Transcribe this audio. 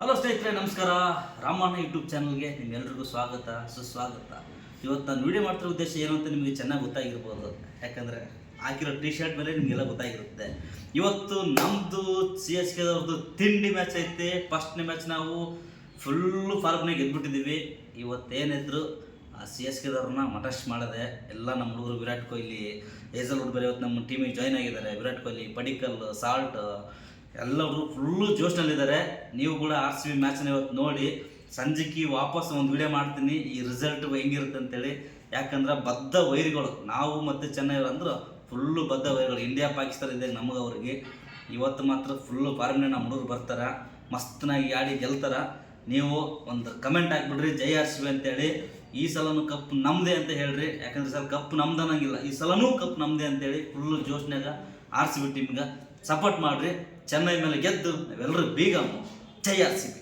Hello ಸ್ನೇಹಿತರೆ, ನಮಸ್ಕಾರ. Ramanna YouTube ಚಾನಲ್ಗೆ ನಿಮ್ಗೆಲ್ರಿಗೂ ಸ್ವಾಗತ, ಸುಸ್ವಾಗತ. ಇವತ್ತು ನಾನು ವಿಡಿಯೋ ಮಾಡ್ತಿರೋ ಉದ್ದೇಶ ಏನು ಅಂತ ನಿಮಗೆ ಚೆನ್ನಾಗಿ ಗೊತ್ತಾಗಿರ್ಬೋದು. ಯಾಕಂದರೆ ಹಾಕಿರೋ ಟಿ ಶರ್ಟ್ ಮೇಲೆ ನಿಮಗೆಲ್ಲ ಗೊತ್ತಾಗಿರುತ್ತೆ. ಇವತ್ತು ನಮ್ಮದು CSKದವ್ರದ್ದು ತಿಂಡಿ ಮ್ಯಾಚ್ ಐತೆ. ಫಸ್ಟ್ನೇ ಮ್ಯಾಚ್ ನಾವು ಫುಲ್ಲು ಫಾರ್ಮ್ನಾಗ ಗೆದ್ಬಿಟ್ಟಿದ್ದೀವಿ. ಇವತ್ತೇನಿದ್ರು ಆ CSKದವ್ರನ್ನ ಮಟಶ್ ಮಾಡಿದೆ. ಎಲ್ಲ ನಮ್ಮ ಹುಡುಗರು ವಿರಾಟ್ ಕೊಹ್ಲಿ, ಹೇಸಲ್ವುಡ್ ಬೇರೆ ಇವತ್ತು ನಮ್ಮ ಟೀಮಿಗೆ ಜಾಯ್ನ್ ಆಗಿದ್ದಾರೆ. ವಿರಾಟ್ ಕೊಹ್ಲಿ, ಪಡಿಕಲ್, ಸಾಲ್ಟ್ ಎಲ್ಲರೂ ಫುಲ್ಲು ಜೋಶ್ನಲ್ಲಿದ್ದಾರೆ. ನೀವು ಕೂಡ RCB ಮ್ಯಾಚನ್ನ ಇವತ್ತು ನೋಡಿ. ಸಂಜೆಗೆ ವಾಪಸ್ ಒಂದು ವಿಡಿಯೋ ಮಾಡ್ತೀನಿ ಈ ರಿಸಲ್ಟ್ ಹೆಂಗಿರುತ್ತೆ ಅಂತೇಳಿ. ಯಾಕಂದ್ರೆ ಬದ್ಧ ವೈರಿಗಳು ನಾವು ಮತ್ತು ಚೆನ್ನೈ ಅಂದ್ರೆ ಫುಲ್ಲು ಬದ್ಧ ವೈರಿಗಳು. ಇಂಡಿಯಾ ಪಾಕಿಸ್ತಾನ ಇದೆ ನಮಗೆ ಅವ್ರಿಗೆ. ಇವತ್ತು ಮಾತ್ರ ಫುಲ್ಲು ಫಾರ್ಮ್ನೇ ನಮ್ಮ ಹುಡುಗರು ಬರ್ತಾರೆ, ಮಸ್ತನಾಗಿ ಆಡಿ ಗೆಲ್ತಾರೆ. ನೀವು ಒಂದು ಕಮೆಂಟ್ ಹಾಕ್ಬಿಡ್ರಿ ಜೈ RCB ಅಂತೇಳಿ. ಈ ಸಲನೂ ಕಪ್ ನಮ್ಮದೇ ಅಂತ ಹೇಳ್ರಿ. ಯಾಕಂದ್ರೆ ಸರ್ ಕಪ್ ನಮ್ದು ಅನ್ನಂಗಿಲ್ಲ, ಈ ಸಲನೂ ಕಪ್ ನಮ್ಮದೇ ಅಂತೇಳಿ ಫುಲ್ಲು ಜೋಶ್ನಾಗ RCB ಟೀಮ್ಗೆ ಸಪೋರ್ಟ್ ಮಾಡಿರಿ. ಚೆನ್ನೈ ಮೇಲೆ ಗೆದ್ದು ನಾವೆಲ್ಲರೂ ಬೀಗಮ್ಮು. ಜೈ RCB.